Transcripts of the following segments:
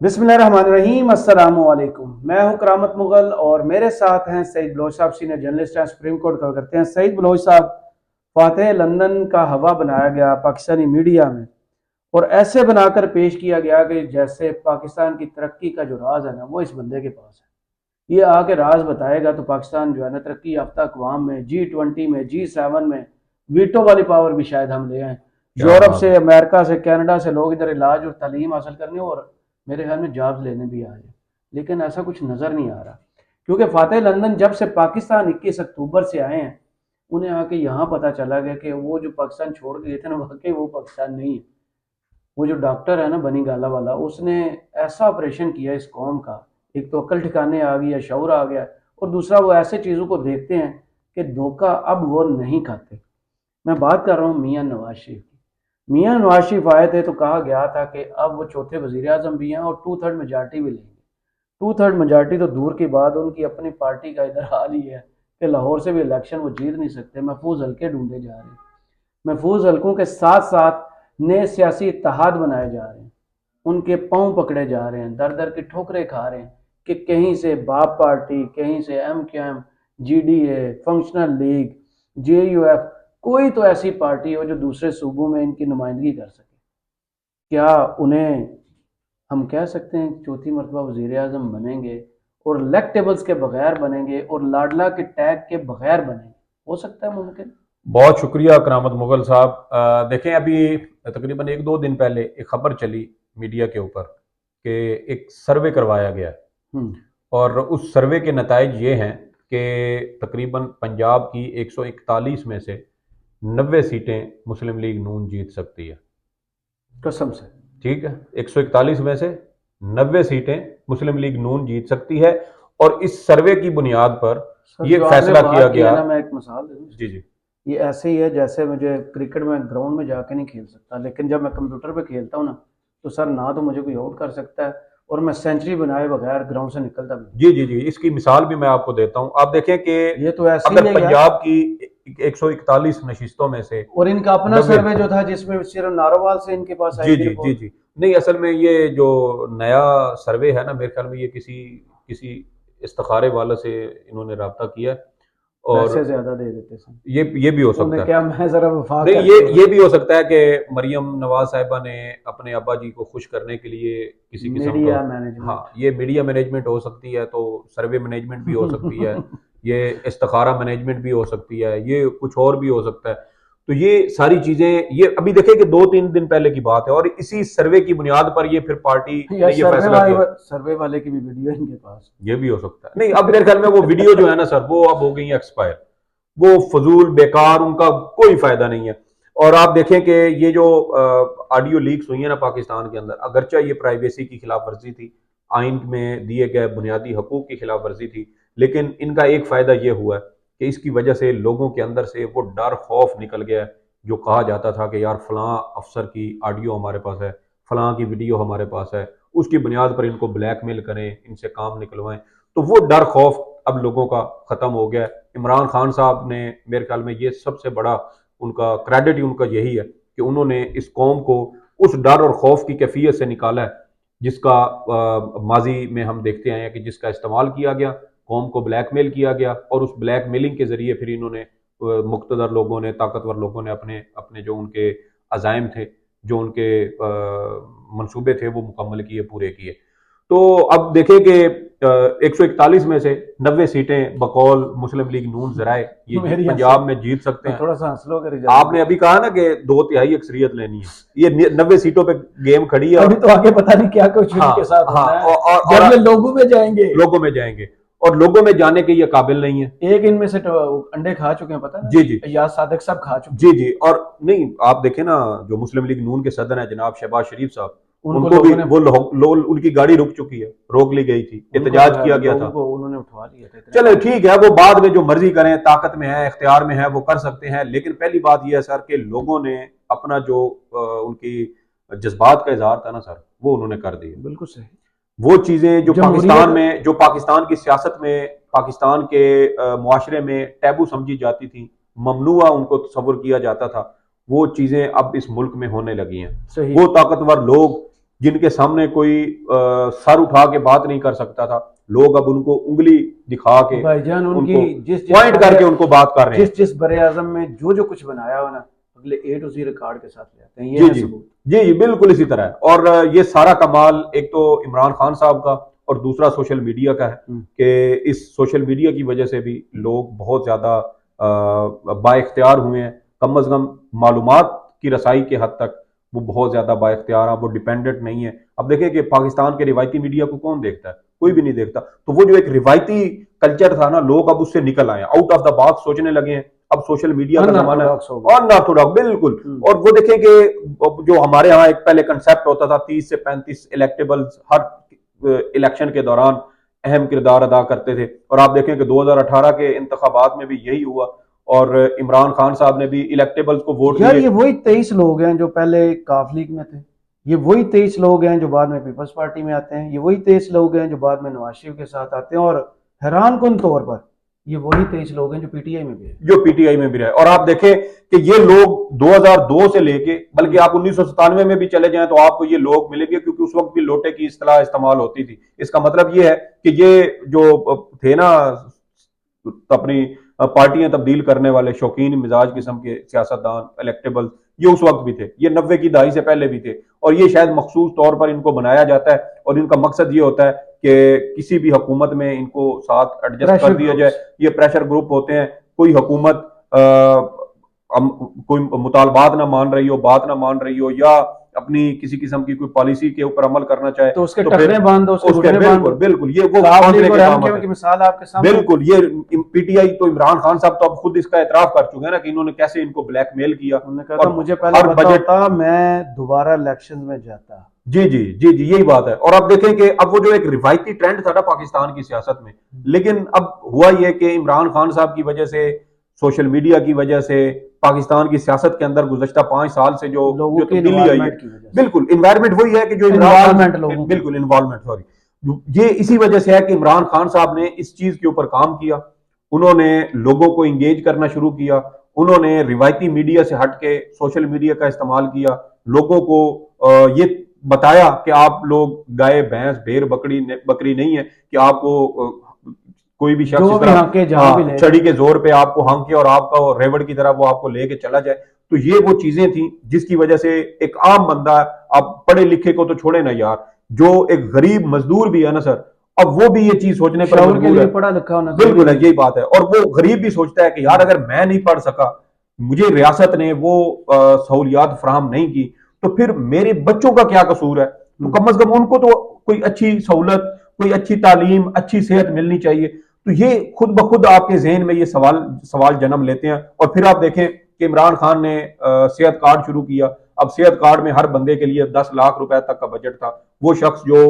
बिस्मिल्लाहिर्रहमानिर्रहीम, अस्सलामु अलैकुम। मैं हूं करामत मुगल और मेरे साथ हैं सईद बलोच साहब, सीनियर जर्नलिस्ट हैं, सुप्रीम कोर्ट कवर करते हैं। सईद बलोच साहब, फातेह लंदन का हवा बनाया गया पाकिस्तानी मीडिया में और ऐसे बनाकर पेश किया गया कि जैसे पाकिस्तान की तरक्की का जो राज है ना, वो इस बंदे के पास है। ये आके राज बताएगा तो पाकिस्तान जो है ना, तरक्की याफ्ता अक़वाम में, G20 में, G7 में वीटो वाली पावर भी शायद हम ले आए। क्या यूरोप बात से, है। अमेरिका से, कनाडा से लोग इधर इलाज और तालीम हासिल करने और मेरे ख्याल में जॉब्स लेने भी आ जाए। लेकिन ऐसा कुछ नज़र नहीं आ रहा, क्योंकि फातेह लंदन जब से पाकिस्तान 21 अक्टूबर से आए हैं, उन्हें आके यहाँ पता चला गया कि वो जो पाकिस्तान छोड़ के गए थे ना, वाकई वो पाकिस्तान नहीं है। वो जो डॉक्टर है ना, बनी गाला वाला, उसने ऐसा ऑपरेशन किया इस कौम का। एक तो अकल ठिकाने आ गई है, शऊर आ गया, और दूसरा वो ऐसे चीज़ों को देखते हैं कि धोखा अब वो नहीं खाते। मैं बात कर रहा हूँ मियाँ नवाज शरीफ की। मियाँ नवाज शरीफ आए थे तो कहा गया था कि अब वो चौथे वजीर आजम भी हैं और 2/3 मेजॉरिटी भी लेंगे। 2/3 मेजॉरिटी तो दूर की बात, उनकी अपनी पार्टी का इधर हाल ही है कि लाहौर से भी इलेक्शन वो जीत नहीं सकते, महफूज हल्के ढूंढे जा रहे हैं। महफूज हल्कों के साथ साथ नए सियासी इत्तेहाद बनाए जा रहे हैं, उनके पांव पकड़े जा रहे हैं, दर दर की ठोकरें खा रहे हैं कि कहीं से बाप पार्टी, कहीं से MQM, GDA, functional league, JUF, कोई तो ऐसी पार्टी हो जो दूसरे सूबों में इनकी नुमाइंदगी कर सके। क्या उन्हें हम कह सकते हैं चौथी मरतबा वजीर आजम बनेंगे और इलेक्टेबल्स के बगैर बनेंगे और लाडला के टैग के बगैर बनेंगे? हो सकता है मुमकिन? बहुत शुक्रिया करामत मुगल साहब। देखें, अभी तकरीबन एक दो दिन पहले एक खबर चली मीडिया के ऊपर कि एक सर्वे करवाया गया हम्म। और उस सर्वे के नताइज ये हैं कि तकरीबन पंजाब की 141 में से 90 सीटें मुस्लिम लीग नून जीत सकती है। कसम से? ठीक है, 141 में से 90 सीटें मुस्लिम लीग नून जीत सकती है और इस सर्वे की बुनियाद पर सर, यह जो आपने फैसला किया बात की है गया। ना, मैं एक मिसाल दे दूं जी इसकी। जी। ये ऐसे ही है जैसे मुझे क्रिकेट में ग्राउंड में जाके नहीं खेल सकता, लेकिन जब मैं कंप्यूटर पे खेलता हूँ ना, तो सर ना तो मुझे कोई आउट कर सकता है और मैं सेंचुरी बनाए बगैर ग्राउंड से निकलता भी नहीं। जी जी जी, इसकी मिसाल भी मैं आपको देता हूँ। आप देखें कि ये तो ऐसे ही अगर है यार। पंजाब की 141 नशिस्तों में से और इनका अपना 90। सर्वे जो था, जिसमें सिर्फ नारोवाल से इनके पास आई जी थी जी जी रिपोर्ट। जी। नहीं, असल में ये जो नया सर्वे है ना, मेरे ख्याल में ये किसी किसी इस्तिखारे वाले से इन्होंने रब्ता किया है। और पैसे ज्यादा दे देते थे। ये भी हो सकता उन्हें है। क्या, मैं जरा वफाक नहीं, करके ये भी हो सकता है कि मरियम नवाज साहिबा ने अपने अब्बा जी को खुश करने के लिए किसी किस्म का। मीडिया हाँ, मैनेजमेंट। ये मीडिया मैनेजमेंट हो सकती है, तो सर्वे मैनेजमेंट भी हो सकती है, ये इस्तिखारा मैनेजमेंट भी हो सकती है, ये कुछ और भी हो सकता है। तो ये सारी चीजें, ये अभी देखें कि 2-3 दिन पहले की बात है और इसी सर्वे की बुनियाद पर ये फिर पार्टी या ने ये फैसला किया। सर्वे वाले की भी वीडियो इनके पास। ये भी हो सकता है। नहीं, अब मेरे ख्याल में वो वीडियो जो है ना सर, वो अब हो गई एक्सपायर। वो फजूल बेकार, उनका कोई फायदा नहीं है। और आप देखें कि ये जो ऑडियो लीक्स हुई है ना पाकिस्तान के अंदर, अगरचा ये प्राइवेसी की खिलाफ वर्जी थी, आइन में दिए गए बुनियादी हकूक की खिलाफ वर्जी थी, लेकिन इनका एक फायदा ये हुआ है कि इसकी वजह से लोगों के अंदर से वो डर खौफ निकल गया है। जो कहा जाता था कि यार फलां अफसर की ऑडियो हमारे पास है, फलां की वीडियो हमारे पास है, उसकी बुनियाद पर इनको ब्लैकमेल करें, इनसे काम निकलवाएं, तो वो डर खौफ अब लोगों का खत्म हो गया है। इमरान खान साहब ने, मेरे ख्याल में ये सबसे बड़ा उनका क्रेडिट ही उनका यही है कि उन्होंने इस कौम को उस डर और खौफ की कैफियत से निकाला है जिसका माजी में हम देखते आए हैं कि जिसका इस्तेमाल किया गया, कौम को ब्लैकमेल किया गया और उस ब्लैकमेलिंग के जरिए फिर इन्होंने मुक्तदर लोगों ने, ताकतवर लोगों ने अपने अपने जो उनके अजायम थे, जो उनके मंसूबे थे, वो मुकम्मल किए, पूरे किए। तो अब देखें कि 141 में से 90 सीटें बकौल मुस्लिम लीग नून जराए ये मेरी हंसी, पंजाब में जीत सकते मैं हैं। थोड़ा सा हंस लो, कर इजाजत आपने दो। अभी कहा ना कि 2/3 अक्सरियत लेनी है, ये 90 सीटों पे गेम खड़ी है। अभी और तो आगे पता नहीं क्या कुछ हाँ इनके साथ हाँ, होना है और जब ये लोगों में जाएंगे। लोगों में जाएंगे और लोगों में जाने के ये काबिल नहीं है। एक इनमें से तो अंडे खा चुके हैं, पता जी जी है, याद सादक साहब खा चुके जी हैं। जी। और नहीं, आप देखें ना, जो मुस्लिम लीग नून के सदर हैं जनाब शहबाज शरीफ साहब, उनको उनको भी लोगों ने, उनकी गाड़ी रुक चुकी है, रोक ली गई थी, उनको जो एहतजाज है किया गया लोगों था। को उन्होंने उठवा लिया था, इतने चलो पावर। ठीक है, वो बाद में जो मर्जी करें, ताकत में है, इख्तियार में है, वो कर सकते हैं, लेकिन पहली बात यह है सर कि लोगों ने अपना जो उनकी जज्बात का इजहार था ना सर, वो उन्होंने कर दिया। बिल्कुल सही। वो चीजें जो पाकिस्तान जमहूरियत। में, जो पाकिस्तान की सियासत में, पाकिस्तान के मुआशरे में टैबू समझी जाती थी, ममनुआ उनको तस्वुर किया जाता था, वो चीजें अब इस मुल्क में होने लगी हैं। सही। वो ताकतवर लोग जिनके सामने कोई सर उठा के बात नहीं कर सकता था, लोग अब उनको उंगली दिखा के भाईजान उनकी उनको जिस पॉइंट करके उनको बात कर रहे हैं। जिस बरे आजम में जो कुछ बनाया हो ना, अगले A to Z रिकॉर्ड के साथ ले आते हैं। ये जी है जी सबूत। जी जी, बिल्कुल इसी तरह है। और ये सारा कमाल एक तो इमरान खान साहब का और दूसरा सोशल मीडिया का है कि इस सोशल मीडिया की वजह से भी लोग बहुत ज्यादा बाइख्तियार हुए हैं। कम अज कम मालूमात की रसाई के हद तक वो बहुत ज्यादा बाइख्तियार हैं, वो डिपेंडेंट नहीं है। अब देखिए कि पाकिस्तान के रिवायती मीडिया को कौन देखता है? कोई भी नहीं देखता। तो वो जो एक रिवायती कल्चर था ना, लोग अब उससे निकल आए हैं, आउट ऑफ द बॉक्स सोचने लगे हैं। अब सोशल मीडिया का जमाना है, अनऑर्थोडॉक्स बिल्कुल। और वो देखें कि जो हमारे यहाँ एक पहले कंसेप्ट होता था 30 से 35 इलेक्टेबल्स हर इलेक्शन के दौरान अहम किरदार अदा करते थे, और आप देखें कि 2018 के इंतखाबात में भी यही हुआ, और इमरान खान साहब ने भी इलेक्टेबल्स को वोट यार दिए। ये वही 23 लोग हैं जो पहले काफ लीग में थे, ये वही 23 लोग हैं जो बाद में पीपल्स पार्टी में आते हैं, ये वही 23 लोग हैं जो बाद में नवाज शरीफ के साथ आते हैं, और हैरान कुन तौर पर ये वही 23 लोग हैं जो पीटीआई में भी है। जो पीटीआई में भी रहे। और आप देखें कि ये लोग 2002 से लेके, बल्कि आप 1997 में भी चले जाएं तो आपको ये लोग मिलेंगे, क्योंकि उस वक्त भी लोटे की इस्तेलाह इस्तेमाल होती थी। इसका मतलब ये है कि ये जो थे ना अपनी पार्टियां तब्दील करने वाले शौकीन मिजाज किस्म के सियासतदान इलेक्टेबल, ये उस वक्त भी थे, ये 90 की दहाई से पहले भी थे। और ये शायद मखसूस तौर पर इनको बनाया जाता है, और इनका मकसद ये होता है कि किसी भी हुकूमत में इनको साथ एडजस्ट कर दिया जाए। ये प्रेशर ग्रुप होते हैं। कोई हुकूमत कोई मुतालबात ना मान रही हो, बात ना मान रही हो, या अपनी किसी किस्म की कोई पॉलिसी के ऊपर अमल करना चाहे तो उसके टकरे बांध दो, उसके बिल्कुल बिल्कुल ये वो की मिसाल आपके सामने। बिल्कुल ये पीटीआई तो इमरान खान साहब तो अब खुद इसका एतराफ कर चुके हैं ना कि इन्होंने कैसे इनको ब्लैकमेल किया। उन्होंने कहा था मुझे पहले पता होता मैं दोबारा इलेक्शन में जाता। जी जी जी जी, यही बात है। और अब देखें कि अब वो जो एक रिवायती ट्रेंड था ना पाकिस्तान की सियासत में, लेकिन अब हुआ ये कि इमरान खान साहब की वजह से, सोशल मीडिया की वजह से, पाकिस्तान की सियासत के अंदर गुज़श्ता 5 साल से जो तब्दीली आई है, बिल्कुल इन्वायरमेंट वही है कि जो बिल्कुल इन्वॉल्वमेंट, सॉरी, ये इसी वजह से है कि इमरान खान साहब ने इस चीज के ऊपर काम किया। उन्होंने लोगों को इंगेज करना शुरू किया, उन्होंने रिवायती मीडिया से हट के सोशल मीडिया का इस्तेमाल किया, लोगों को ये बताया कि आप लोग गाय भैंस भेड़ बकरी नहीं है कि आपको कोई भी शख्स छड़ी के जोर पे आपको हांके और आपका रेवड़ की तरह वो आपको लेके चला जाए। तो ये वो चीजें थी जिसकी वजह से एक आम बंदा, आप पढ़े लिखे को तो छोड़े ना यार, जो एक गरीब मजदूर भी है ना सर, अब वो भी ये चीज सोचने पर मजबूर है। पढ़ा लिखा होना बिल्कुल है, यही बात है। और वो गरीब भी सोचता है कि यार अगर मैं नहीं पढ़ सका, मुझे रियासत ने वो सहूलियात फराहम नहीं की, तो फिर मेरे बच्चों का क्या कसूर है? तो कम अज कम उनको तो कोई अच्छी सहूलत, कोई अच्छी तालीम, अच्छी सेहत मिलनी चाहिए। तो ये खुद ब खुद आपके जहन में ये सवाल जन्म लेते हैं। और फिर आप देखें कि इमरान खान ने सेहत कार्ड शुरू किया। अब सेहत कार्ड में हर बंदे के लिए 10 लाख रुपए तक का बजट था। वो शख्स जो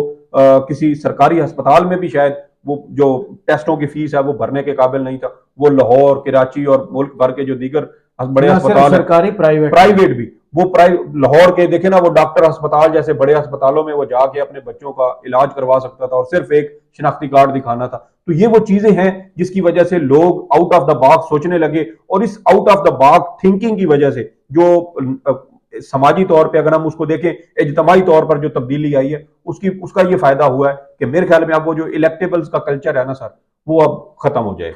किसी सरकारी अस्पताल में भी शायद वो जो टेस्टों की फीस है वो भरने के काबिल नहीं था, वो लाहौर, कराची और मुल्क भर के जो दीगर बड़े अस्पताल, सरकारी प्राइवेट भी, वो लाहौर के देखे ना, वो डॉक्टर अस्पताल जैसे बड़े अस्पतालों में वो जाके अपने बच्चों का इलाज करवा सकता था, और सिर्फ एक शिनाख्ती कार्ड दिखाना था। तो ये वो चीजें हैं जिसकी वजह से लोग आउट ऑफ द बॉक्स सोचने लगे। और इस out of the box thinking की वजह से जो समाजी तौर पे अगर हम उसको देखें, इज्तमाही तौर पर जो तब्दीली आई है, उसका ये फायदा हुआ है कि मेरे ख्याल में अब वो जो इलेक्टेबल्स का कल्चर है ना सर, वो अब खत्म हो जाए।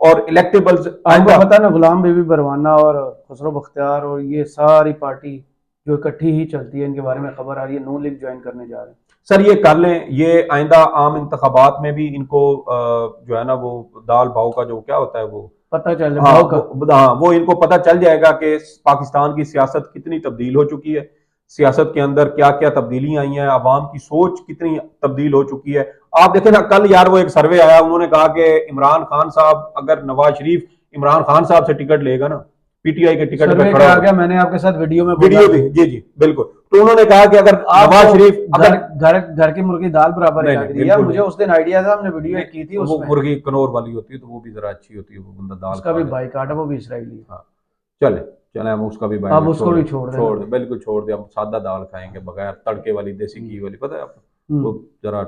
और इलेक्टेबल्स आपको पता ना, गुलाम बीबी बरवाना और खुसरो बख्तियार और ये सारी पार्टी जो इकट्ठी ही चलती है, इनके बारे में खबर आ रही है नून लीग ज्वाइन करने जा रहे हैं। सर ये कर लें, ये आइंदा आम इंतखाबात में भी इनको जो है ना वो दाल भाव का जो क्या होता है वो पता चल, वो इनको पता चल जाएगा कि पाकिस्तान की सियासत कितनी तब्दील हो चुकी है, सियासत के अंदर क्या क्या तब्दीलियां आई हैं, अवाम की सोच कितनी तब्दील हो चुकी है। आप देखें ना, कल यार वो एक सर्वे आया, उन्होंने कहा कि इमरान खान साहब, अगर नवाज शरीफ इमरान खान साहब से टिकट लेगा ना, पीटीआई के टिकट पे खड़ा हो गया, मैंने आपके साथ वीडियो भी, जी जी बिल्कुल। तो उन्होंने कहा कि अगर नवाज शरीफ घर की मुर्गी दाल बराबर लग रही है, मुझे उस दिन आइडिया था, हमने वीडियो की थी, वो मुर्गी कनौर वाली होती है तो वो भी जरा अच्छी होती है, वो बंदा दाल उसका भी बाइकाट है, वो भी इसराइली। हाँ चले हम उसका भी अब उसको भी छोड़ दे, बिल्कुल छोड़ दे। हम सादा दाल खाएंगे बगैर तड़के वाली, देसी घी वाली, पता है आपको, वो जरा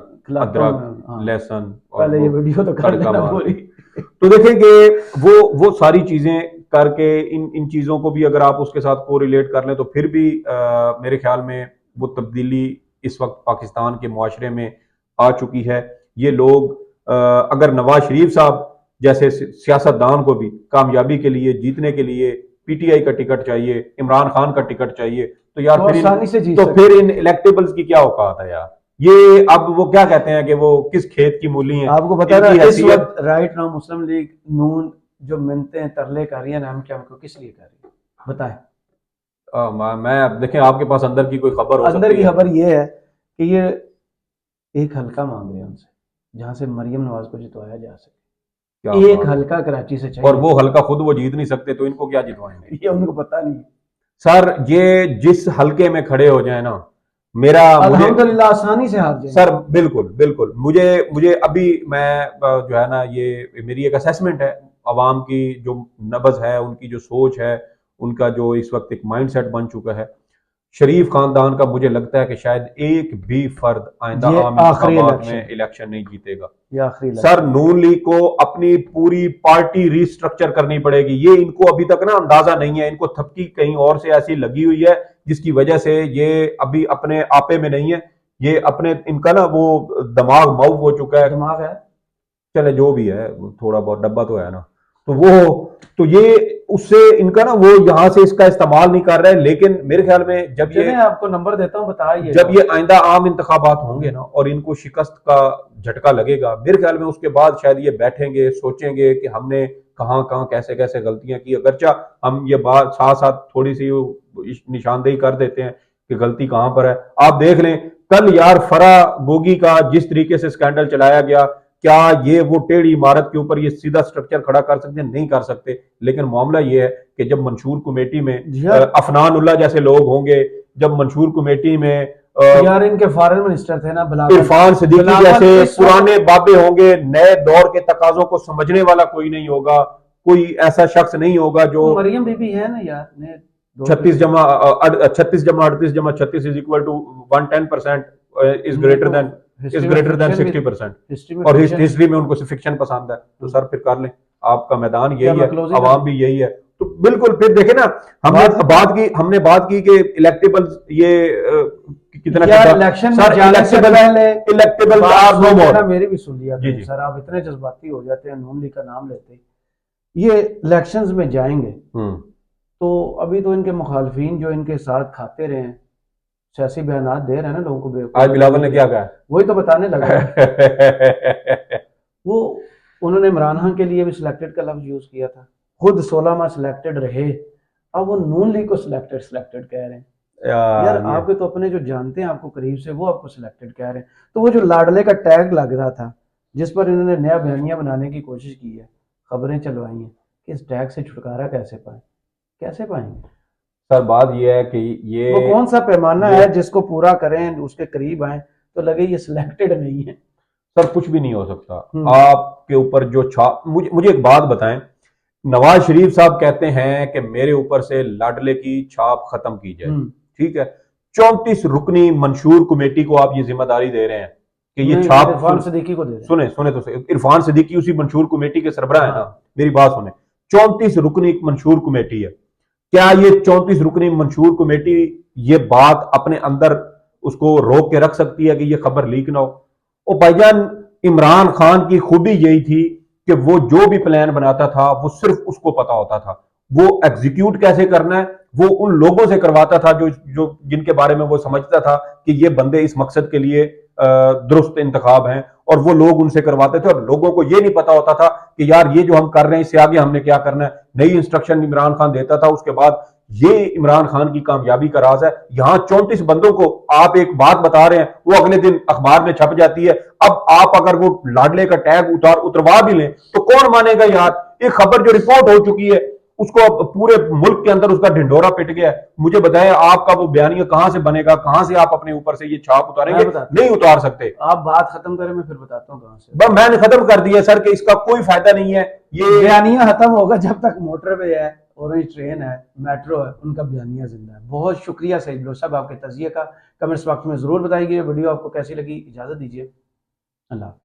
अदरक लहसुन, पहले ये वीडियो तो कर देना पूरी। तो देखें कि वो सारी चीजें करके इन चीजों को भी अगर आप उसके साथ को रिलेट कर लें तो फिर भी मेरे ख्याल में वो तब्दीली इस वक्त पाकिस्तान के मुआशरे में आ चुकी है। ये लोग अगर नवाज शरीफ साहब जैसे सियासतदान को भी कामयाबी के लिए, जीतने के लिए पीटीआई का टिकट चाहिए, इमरान खान का टिकट चाहिए, तो यार वो आसानी से जीत तो सकते फिर इन इलेक्टेबल्स की क्या औकात है यार। ये अब वो क्या कहते हैं कि वो किस खेत की मूली है। आपको पता इनकी है इस हैसियत वक्त राइट नाउ मुस्लिम लीग नून जो मिलते हैं तरले कर रही है नाम क्या उनको किस लिए कर रही है बताएं। मैं अब देखें आपके पास अंदर की कोई खबर हो अंदर सकती की है। खबर ये है कि ये एक हल्का मांग रहे हैं उनसे जहां से मरियम नवाज को जितवाया जा क्या सके। एक बात है। हल्का कराची से और चाहिए वो हल्का खुद वो जीत नहीं सकते तो इनको क्या जितवाएंगे। ये उनको पता नहीं। सर ये जिस हल्के में खड़े हो जाए ना, मुझे अल्हम्दुलिल्लाह आसानी से हार जाएंगे सर बिल्कुल बिल्कुल मुझे मुझे अभी मैं जो है ना, ये मेरी एक असेसमेंट है अवाम की जो नब्ज है, उनकी जो सोच है, उनका जो इस वक्त एक माइंडसेट बन चुका है शरीफ खानदान का। मुझे लगता है कि शायद एक भी फर्द आइंदा ये आम आखिरी इंतखाबात इलेक्शन में इलेक्शन नहीं जीतेगा। ये आखिरी सर इलेक्शन नून लीग को अपनी पूरी पार्टी रिस्ट्रक्चर करनी पड़ेगी। ये इनको अभी तक ना अंदाजा नहीं है, इनको थपकी कहीं और से ऐसी लगी हुई है जिसकी वजह से ये अभी अपने आपे में नहीं है। ये अपने इनका ना वो दिमाग माउफ हो चुका है। दिमाग है। चले जो भी है, थोड़ा बहुत डब्बा तो है ना, तो वो तो ये उससे इनका ना वो यहाँ से इसका इस्तेमाल नहीं कर रहे हैं। लेकिन मेरे ख्याल में जब ये आपको नंबर देता हूँ बताइए जब ये आइंदा आम इंतखाबात होंगे ना और इनको शिकस्त का झटका लगेगा, मेरे ख्याल में उसके बाद शायद ये बैठेंगे, सोचेंगे कि हमने कहाँ कहाँ कैसे कैसे गलतियां की। अगरचा हम ये बात साथ साथ थोड़ी सी निशानदेही कर देते हैं कि गलती कहाँ पर है। आप देख लें कल यार फरा गोगी का जिस तरीके से स्कैंडल चलाया गया, क्या ये वो टेढ़ी इमारत के ऊपर ये सीधा स्ट्रक्चर खड़ा कर सकते हैं? नहीं कर सकते। लेकिन मामला ये है कि जब मंशूर कमेटी में अफनान उल्लाह जैसे लोग होंगे, जब मंशूर कमेटी में यार इनके फॉरेन मिनिस्टर थे ना इरफान सिद्दीकी जैसे पुराने बाबे होंगे, नए दौर के तकाजों को समझने वाला कोई नहीं होगा, कोई ऐसा शख्स नहीं होगा जो मरियम बीबी है ना यार 36 जमा 38 जमा 36 is equal to 110% is greater than 60%। और हिस्ट्री में उनको फिक्शन पसंद है, तो सर फिर कर लें, आपका मैदान यही है, अवाम भी यही है। तो बिल्कुल फिर देखे ना, हमने बात की कि इलेक्टेबल्स ये कितना इलेक्टेबल आर नो मोर। मेरी भी सुन लिया सर, आप इतने जज्बाती हो जाते हैं नून लीग का नाम लेते ये इलेक्शंस में जाएंगे तो अभी तो इनके मुखालफिन जो इनके साथ खाते रहे हैं, सियासी बयान दे रहे हैं ना लोगों को। आज बिलावल ने क्या कहा वही तो बताने लगा वो उन्होंने इमरान खान के लिए भी सिलेक्टेड का लफ्ज यूज किया था, खुद 16 माह सिलेक्टेड रहे, अब वो नून लीग को सिलेक्टेड कह रहे हैं। यार आपके तो अपने जो जानते हैं आपको करीब से वो आपको सिलेक्टेड कह रहे हैं। तो वो जो लाडले का टैग लग रहा था जिस पर इन्होंने नया बयानिया बनाने की कोशिश की है, खबरें चलवाई हैं कि इस टैग से छुटकारा कैसे पाएंगे। सर बात ये है कि ये वो कौन सा पैमाना है जिसको पूरा करें उसके करीब आए तो लगे ये सिलेक्टेड नहीं है। सर कुछ भी नहीं हो सकता आपके ऊपर जो छाप। मुझे एक बात बताएं, नवाज शरीफ साहब कहते हैं कि मेरे ऊपर से लाडले की छाप खत्म की जाए, ठीक है। 34 रुकनी मंशूर कमेटी को आप ये जिम्मेदारी दे रहे हैं कि ये छाप इरफान सिद्दीकी को दे रहे हैं। सुने तो इरफान सिद्दीकी उसी मंशूर कमेटी के सरबराह है ना, मेरी बात सुने। 34 रुकनी मंशूर कमेटी है, क्या ये 34 रुकनी मंशूर कमेटी ये बात अपने अंदर उसको रोक के रख सकती है कि ये खबर लीक ना हो? और भाईजान इमरान खान की खूबी यही थी कि वो जो भी प्लान बनाता था वो सिर्फ उसको पता होता था, वो एग्जीक्यूट कैसे करना है वो उन लोगों से करवाता था जो जिनके बारे में वो समझता था कि ये बंदे इस मकसद के लिए दुरुस्त इंतखाब हैं, और वो लोग उनसे करवाते थे। और लोगों को ये नहीं पता होता था कि यार ये जो हम कर रहे हैं इससे आगे हमने क्या करना है। नई इंस्ट्रक्शन इमरान खान देता था, उसके बाद ये इमरान खान की कामयाबी का राज है। यहां 34 बंदों को आप एक बात बता रहे हैं, वो अगले दिन अखबार में छप जाती है। अब आप अगर वो लाडले का टैग उतरवा भी लें तो कौन मानेगा यार। एक खबर जो रिपोर्ट हो चुकी है उसको पूरे मुल्क के अंदर उसका ढिंडोरा पिट गया है। मुझे बताएं आपका वो बयानिया कहां से बनेगा, कहां से आप अपने ऊपर से ये छाप उतारेंगे? नहीं उतार सकते। आप बात खत्म करें, मैं फिर बताता हूँ कहां से। मैंने खत्म कर दिया सर कि इसका कोई फायदा नहीं है। ये बयानिया खत्म होगा जब तक मोटरवे है, ऑरेंज ट्रेन है, मेट्रो है, उनका बयानिया जिंदा है। बहुत शुक्रिया सईद लोग साहब आपके तजिए का। कमेंट्स बॉक्स में जरूर बताइए वीडियो आपको कैसी लगी। इजाजत दीजिए, अल्लाह।